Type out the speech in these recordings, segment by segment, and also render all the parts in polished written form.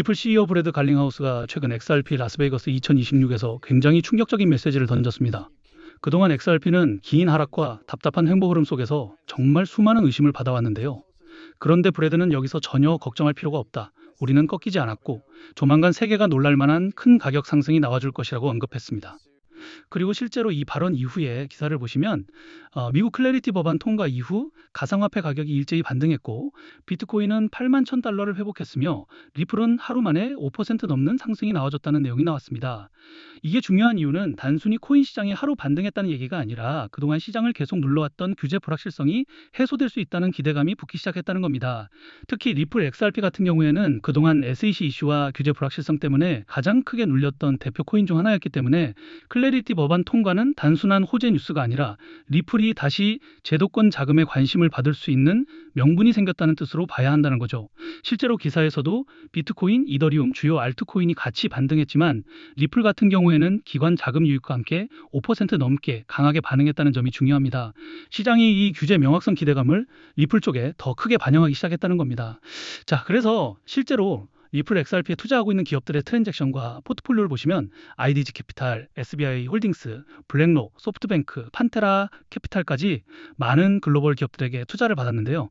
리플 CEO 브래드 갈링하우스가 최근 XRP 라스베이거스 2026에서 굉장히 충격적인 메시지를 던졌습니다. 그동안 XRP는 긴 하락과 답답한 횡보 흐름 속에서 정말 수많은 의심을 받아왔는데요. 그런데 브래드는 여기서 전혀 걱정할 필요가 없다. 우리는 꺾이지 않았고 조만간 세계가 놀랄 만한 큰 가격 상승이 나와줄 것이라고 언급했습니다. 그리고 실제로 이 발언 이후에 기사를 보시면 미국 클래리티 법안 통과 이후 가상화폐 가격이 일제히 반등했고 비트코인은 8만 1,000달러를 회복했으며 리플은 하루 만에 5% 넘는 상승이 나와줬다는 내용이 나왔습니다. 이게 중요한 이유는 단순히 코인 시장이 하루 반등했다는 얘기가 아니라 그동안 시장을 계속 눌러왔던 규제 불확실성이 해소될 수 있다는 기대감이 붙기 시작했다는 겁니다. 특히 리플 XRP 같은 경우에는 그동안 SEC 이슈와 규제 불확실성 때문에 가장 크게 눌렸던 대표 코인 중 하나였기 때문에 클래리티 법안 통과는 단순한 호재 뉴스가 아니라 리플이 다시 제도권 자금에 관심을 받을 수 있는 명분이 생겼다는 뜻으로 봐야 한다는 거죠. 실제로 기사에서도 비트코인, 이더리움, 주요 알트코인이 같이 반등했지만 리플 같은 경우에는 기관 자금 유입과 함께 5% 넘게 강하게 반응했다는 점이 중요합니다. 시장이 이 규제 명확성 기대감을 리플 쪽에 더 크게 반영하기 시작했다는 겁니다. 자, 그래서 실제로 리플 XRP에 투자하고 있는 기업들의 트랜잭션과 포트폴리오를 보시면 IDG 캐피탈, SBI 홀딩스, 블랙록, 소프트뱅크, 판테라 캐피탈까지 많은 글로벌 기업들에게 투자를 받았는데요.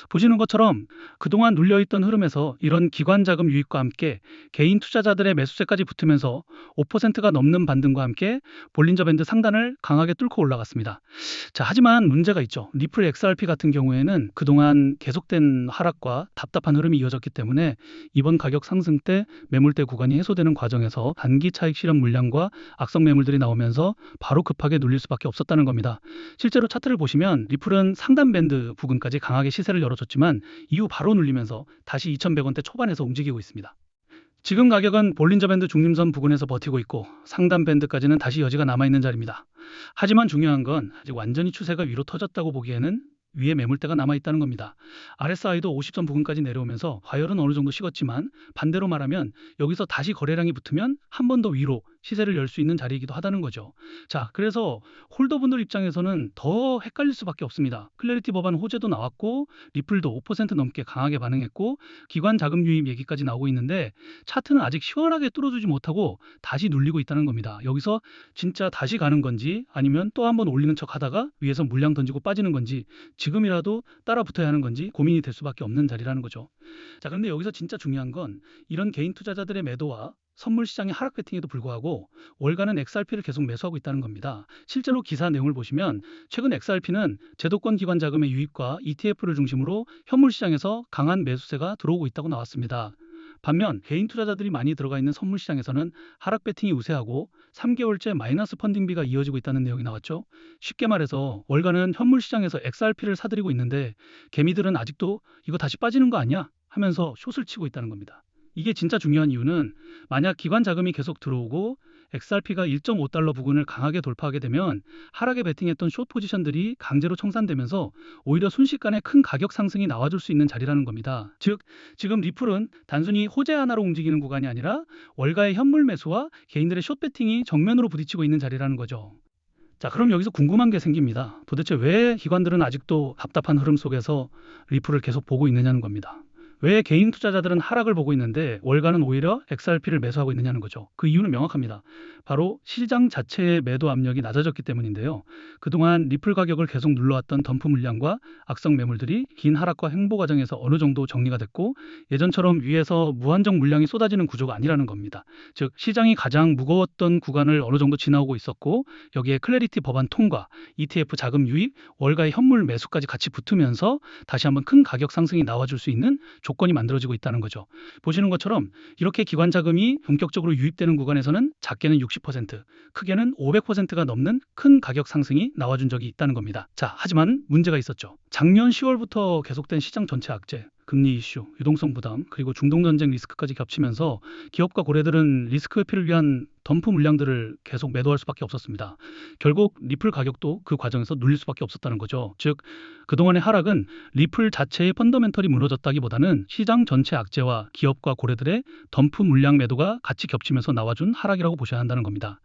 보시는 것처럼 그동안 눌려있던 흐름에서 이런 기관 자금 유입과 함께 개인 투자자들의 매수세까지 붙으면서 5%가 넘는 반등과 함께 볼린저 밴드 상단을 강하게 뚫고 올라갔습니다. 자, 하지만 문제가 있죠. 리플 XRP 같은 경우에는 그동안 계속된 하락과 답답한 흐름이 이어졌기 때문에 이번 가격 상승 때 매물대 구간이 해소되는 과정에서 단기 차익 실현 물량과 악성 매물들이 나오면서 바로 급하게 눌릴 수밖에 없었다는 겁니다. 실제로 차트를 보시면 리플은 상단 밴드 부근까지 강하게 시세를 열어줬지만 이후 바로 눌리면서 다시 2,100원대 초반에서 움직이고 있습니다. 지금 가격은 볼린저 밴드 중심선 부근에서 버티고 있고 상단 밴드까지는 다시 여지가 남아있는 자리입니다. 하지만 중요한 건 아직 완전히 추세가 위로 터졌다고 보기에는 위에 매물대가 남아있다는 겁니다. RSI도 50선 부근까지 내려오면서 과열은 어느 정도 식었지만 반대로 말하면 여기서 다시 거래량이 붙으면 한 번 더 위로 시세를 열 수 있는 자리이기도 하다는 거죠. 자, 그래서 홀더분들 입장에서는 더 헷갈릴 수밖에 없습니다. 클래리티 법안 호재도 나왔고 리플도 5% 넘게 강하게 반응했고 기관 자금 유입 얘기까지 나오고 있는데 차트는 아직 시원하게 뚫어주지 못하고 다시 눌리고 있다는 겁니다. 여기서 진짜 다시 가는 건지 아니면 또 한 번 올리는 척 하다가 위에서 물량 던지고 빠지는 건지 지금이라도 따라 붙어야 하는 건지 고민이 될 수밖에 없는 자리라는 거죠. 자, 그런데 여기서 진짜 중요한 건 이런 개인 투자자들의 매도와 선물 시장의 하락 배팅에도 불구하고 월가는 XRP를 계속 매수하고 있다는 겁니다. 실제로 기사 내용을 보시면 최근 XRP는 제도권 기관 자금의 유입과 ETF를 중심으로 현물 시장에서 강한 매수세가 들어오고 있다고 나왔습니다. 반면 개인 투자자들이 많이 들어가 있는 선물 시장에서는 하락 배팅이 우세하고 3개월째 마이너스 펀딩비가 이어지고 있다는 내용이 나왔죠. 쉽게 말해서 월가는 현물 시장에서 XRP를 사들이고 있는데 개미들은 아직도 이거 다시 빠지는 거 아니야? 하면서 숏을 치고 있다는 겁니다. 이게 진짜 중요한 이유는 만약 기관 자금이 계속 들어오고 XRP가 1.5달러 부근을 강하게 돌파하게 되면 하락에 베팅했던 숏 포지션들이 강제로 청산되면서 오히려 순식간에 큰 가격 상승이 나와줄 수 있는 자리라는 겁니다. 즉, 지금 리플은 단순히 호재 하나로 움직이는 구간이 아니라 월가의 현물 매수와 개인들의 숏 베팅이 정면으로 부딪히고 있는 자리라는 거죠. 자, 그럼 여기서 궁금한 게 생깁니다. 도대체 왜 기관들은 아직도 답답한 흐름 속에서 리플을 계속 보고 있느냐는 겁니다. 왜 개인 투자자들은 하락을 보고 있는데 월가는 오히려 XRP를 매수하고 있느냐는 거죠. 그 이유는 명확합니다. 바로 시장 자체의 매도 압력이 낮아졌기 때문인데요. 그동안 리플 가격을 계속 눌러왔던 덤프 물량과 악성 매물들이 긴 하락과 횡보 과정에서 어느 정도 정리가 됐고 예전처럼 위에서 무한정 물량이 쏟아지는 구조가 아니라는 겁니다. 즉 시장이 가장 무거웠던 구간을 어느 정도 지나오고 있었고 여기에 클래리티 법안 통과, ETF 자금 유입, 월가의 현물 매수까지 같이 붙으면서 다시 한번 큰 가격 상승이 나와줄 수 있는 조건이 만들어지고 있다는 거죠. 보시는 것처럼 이렇게 기관 자금이 본격적으로 유입되는 구간에서는 작게는 60%, 크게는 500%가 넘는 큰 가격 상승이 나와준 적이 있다는 겁니다. 자, 하지만 문제가 있었죠. 작년 10월부터 계속된 시장 전체 악재, 금리 이슈, 유동성 부담, 그리고 중동 전쟁 리스크까지 겹치면서 기업과 고래들은 리스크 회피를 위한 덤프 물량들을 계속 매도할 수밖에 없었습니다. 결국 리플 가격도 그 과정에서 눌릴 수밖에 없었다는 거죠. 즉, 그동안의 하락은 리플 자체의 펀더멘털이 무너졌다기보다는 시장 전체 악재와 기업과 고래들의 덤프 물량 매도가 같이 겹치면서 나와준 하락이라고 보셔야 한다는 겁니다.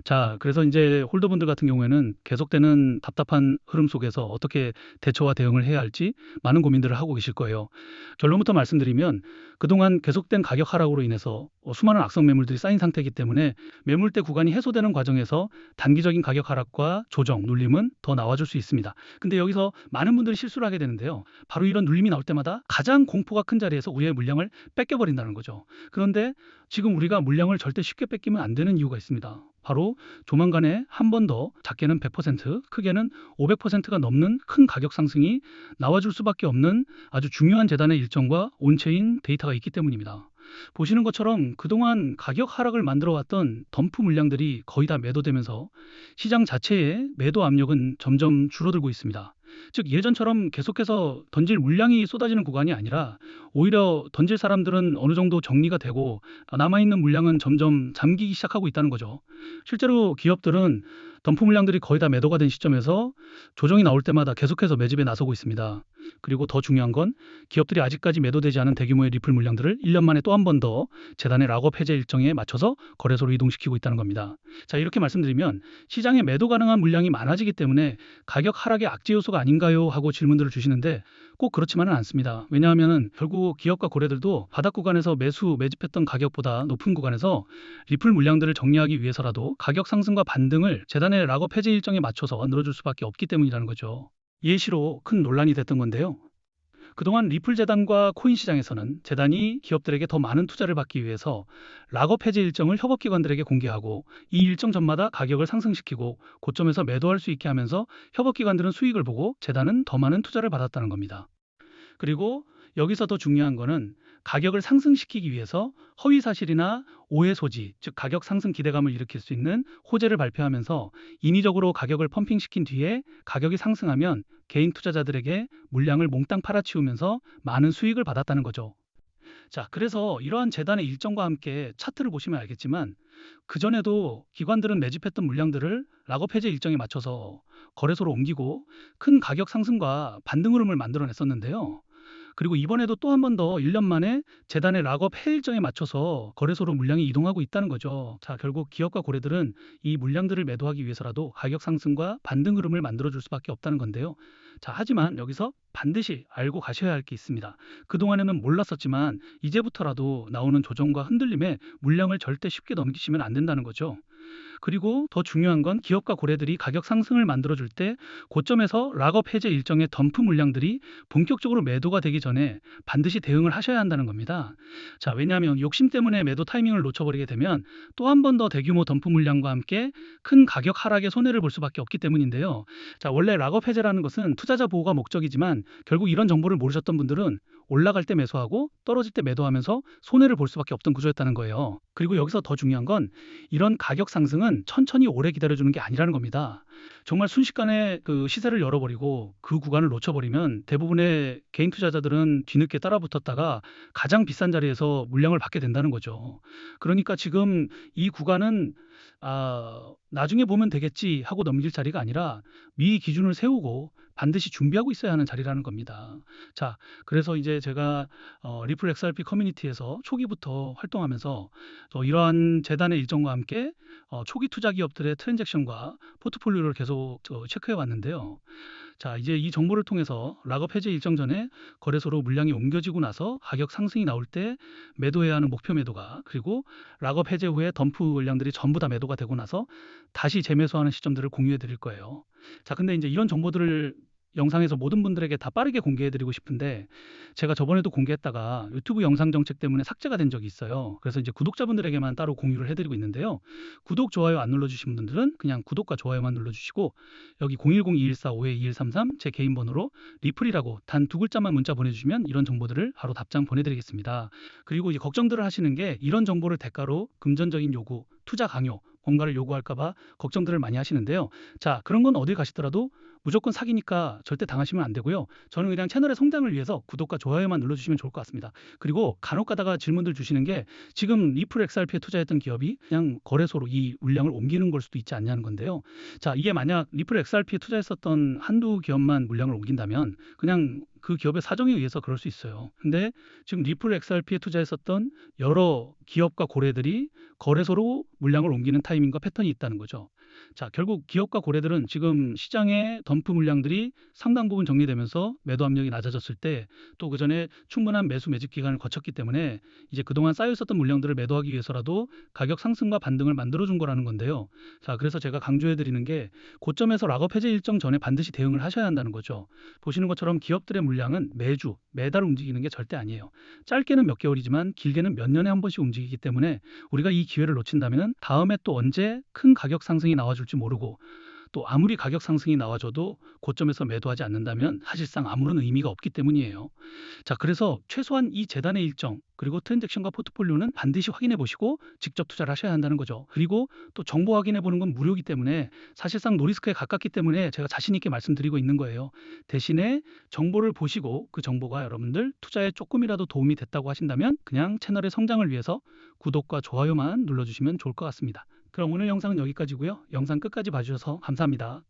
자, 그래서 이제 홀더분들 같은 경우에는 계속되는 답답한 흐름 속에서 어떻게 대처와 대응을 해야 할지 많은 고민들을 하고 계실 거예요. 결론부터 말씀드리면 그동안 계속된 가격 하락으로 인해서 수많은 악성 매물들이 쌓인 상태이기 때문에 매물대 구간이 해소되는 과정에서 단기적인 가격 하락과 조정, 눌림은 더 나와줄 수 있습니다. 근데 여기서 많은 분들이 실수를 하게 되는데요. 바로 이런 눌림이 나올 때마다 가장 공포가 큰 자리에서 우리의 물량을 뺏겨버린다는 거죠. 그런데 지금 우리가 물량을 절대 쉽게 뺏기면 안 되는 이유가 있습니다. 바로 조만간에 한 번 더 작게는 100%, 크게는 500%가 넘는 큰 가격 상승이 나와줄 수밖에 없는 아주 중요한 재단의 일정과 온체인 데이터가 있기 때문입니다. 보시는 것처럼 그동안 가격 하락을 만들어 왔던 덤프 물량들이 거의 다 매도되면서 시장 자체의 매도 압력은 점점 줄어들고 있습니다. 즉 예전처럼 계속해서 던질 물량이 쏟아지는 구간이 아니라 오히려 던질 사람들은 어느 정도 정리가 되고 남아있는 물량은 점점 잠기기 시작하고 있다는 거죠. 실제로 기업들은 덤프 물량들이 거의 다 매도가 된 시점에서 조정이 나올 때마다 계속해서 매집에 나서고 있습니다. 그리고 더 중요한 건 기업들이 아직까지 매도되지 않은 대규모의 리플 물량들을 1년 만에 또 한 번 더 재단의 락업 해제 일정에 맞춰서 거래소로 이동시키고 있다는 겁니다. 자, 이렇게 말씀드리면 시장에 매도 가능한 물량이 많아지기 때문에 가격 하락의 악재 요소가 아닌가요? 하고 질문들을 주시는데 꼭 그렇지만은 않습니다. 왜냐하면 결국 기업과 고래들도 바닥 구간에서 매집했던 가격보다 높은 구간에서 리플 물량들을 정리하기 위해서라도 가격 상승과 반등을 재단의 락업 해제 일정에 맞춰서 늘어줄 수밖에 없기 때문이라는 거죠. 예시로 큰 논란이 됐던 건데요. 그동안 리플 재단과 코인 시장에서는 재단이 기업들에게 더 많은 투자를 받기 위해서 락업 해제 일정을 협업기관들에게 공개하고 이 일정 전마다 가격을 상승시키고 고점에서 매도할 수 있게 하면서 협업기관들은 수익을 보고 재단은 더 많은 투자를 받았다는 겁니다. 그리고 여기서 더 중요한 거는 가격을 상승시키기 위해서 허위 사실이나 오해 소지, 즉 가격 상승 기대감을 일으킬 수 있는 호재를 발표하면서 인위적으로 가격을 펌핑시킨 뒤에 가격이 상승하면 개인 투자자들에게 물량을 몽땅 팔아치우면서 많은 수익을 받았다는 거죠. 자, 그래서 이러한 재단의 일정과 함께 차트를 보시면 알겠지만 그전에도 기관들은 매집했던 물량들을 락업 해제 일정에 맞춰서 거래소로 옮기고 큰 가격 상승과 반등 흐름을 만들어냈었는데요. 그리고 이번에도 또 한 번 더 1년 만에 재단의 락업 해 일정에 맞춰서 거래소로 물량이 이동하고 있다는 거죠. 자, 결국 기업과 고래들은 이 물량들을 매도하기 위해서라도 가격 상승과 반등 흐름을 만들어줄 수밖에 없다는 건데요. 자, 하지만 여기서 반드시 알고 가셔야 할 게 있습니다. 그동안에는 몰랐었지만 이제부터라도 나오는 조정과 흔들림에 물량을 절대 쉽게 넘기시면 안 된다는 거죠. 그리고 더 중요한 건 기업과 고래들이 가격 상승을 만들어줄 때 고점에서 락업 해제 일정의 덤프 물량들이 본격적으로 매도가 되기 전에 반드시 대응을 하셔야 한다는 겁니다. 자, 왜냐하면 욕심 때문에 매도 타이밍을 놓쳐버리게 되면 또 한 번 더 대규모 덤프 물량과 함께 큰 가격 하락의 손해를 볼 수밖에 없기 때문인데요. 자, 원래 락업 해제라는 것은 투자자 보호가 목적이지만 결국 이런 정보를 모르셨던 분들은 올라갈 때 매수하고 떨어질 때 매도하면서 손해를 볼 수밖에 없던 구조였다는 거예요. 그리고 여기서 더 중요한 건 이런 가격 상승은 천천히 오래 기다려주는 게 아니라는 겁니다. 정말 순식간에 그 시세를 열어버리고 그 구간을 놓쳐버리면 대부분의 개인 투자자들은 뒤늦게 따라붙었다가 가장 비싼 자리에서 물량을 받게 된다는 거죠. 그러니까 지금 이 구간은 나중에 보면 되겠지 하고 넘길 자리가 아니라 미 기준을 세우고 반드시 준비하고 있어야 하는 자리라는 겁니다. 자, 그래서 이제 제가 리플 XRP 커뮤니티에서 초기부터 활동하면서 이러한 재단의 일정과 함께 초기 투자 기업들의 트랜잭션과 포트폴리오를 계속 체크해 왔는데요. 자, 이제 이 정보를 통해서 락업 해제 일정 전에 거래소로 물량이 옮겨지고 나서 가격 상승이 나올 때 매도해야 하는 목표 매도가, 그리고 락업 해제 후에 덤프 물량들이 전부 다 매도가 되고 나서 다시 재매수하는 시점들을 공유해 드릴 거예요. 자, 근데 이제 이런 정보들을 영상에서 모든 분들에게 다 빠르게 공개해 드리고 싶은데 제가 저번에도 공개했다가 유튜브 영상 정책 때문에 삭제가 된 적이 있어요. 그래서 이제 구독자분들에게만 따로 공유를 해드리고 있는데요. 구독, 좋아요 안 눌러주신 분들은 그냥 구독과 좋아요만 눌러주시고 여기 010-2145-2133 제 개인 번호로 리플이라고 단 두 글자만 문자 보내주시면 이런 정보들을 바로 답장 보내드리겠습니다. 그리고 이제 걱정들을 하시는 게 이런 정보를 대가로 금전적인 요구, 투자 강요, 뭔가를 요구할까봐 걱정들을 많이 하시는데요. 자, 그런 건 어딜 가시더라도 무조건 사기니까 절대 당하시면 안 되고요. 저는 그냥 채널의 성장을 위해서 구독과 좋아요만 눌러주시면 좋을 것 같습니다. 그리고 간혹 가다가 질문들 주시는 게 지금 리플 XRP에 투자했던 기업이 그냥 거래소로 이 물량을 옮기는 걸 수도 있지 않냐는 건데요. 자, 이게 만약 리플 XRP에 투자했었던 한두 기업만 물량을 옮긴다면 그냥 그 기업의 사정에 의해서 그럴 수 있어요. 근데 지금 리플 XRP에 투자했었던 여러 기업과 고래들이 거래소로 물량을 옮기는 타이밍과 패턴이 있다는 거죠. 자, 결국 기업과 고래들은 지금 시장의 덤프 물량들이 상당 부분 정리되면서 매도 압력이 낮아졌을 때 또 그전에 충분한 매수 매집 기간을 거쳤기 때문에 이제 그동안 쌓여 있었던 물량들을 매도하기 위해서라도 가격 상승과 반등을 만들어 준 거라는 건데요. 자, 그래서 제가 강조해 드리는 게 고점에서 락업 해제 일정 전에 반드시 대응을 하셔야 한다는 거죠. 보시는 것처럼 기업들의 물량은 매주, 매달 움직이는 게 절대 아니에요. 짧게는 몇 개월이지만 길게는 몇 년에 한 번씩 움직이기 때문에 우리가 이 기회를 놓친다면 다음에 또 언제 큰 가격 상승이 나와줄지 모르고 또 아무리 가격 상승이 나와줘도 고점에서 매도하지 않는다면 사실상 아무런 의미가 없기 때문이에요. 자, 그래서 최소한 이 재단의 일정 그리고 트랜잭션과 포트폴리오는 반드시 확인해 보시고 직접 투자를 하셔야 한다는 거죠. 그리고 또 정보 확인해 보는 건 무료이기 때문에 사실상 노리스크에 가깝기 때문에 제가 자신 있게 말씀드리고 있는 거예요. 대신에 정보를 보시고 그 정보가 여러분들 투자에 조금이라도 도움이 됐다고 하신다면 그냥 채널의 성장을 위해서 구독과 좋아요만 눌러주시면 좋을 것 같습니다. 그럼 오늘 영상은 여기까지고요. 영상 끝까지 봐주셔서 감사합니다.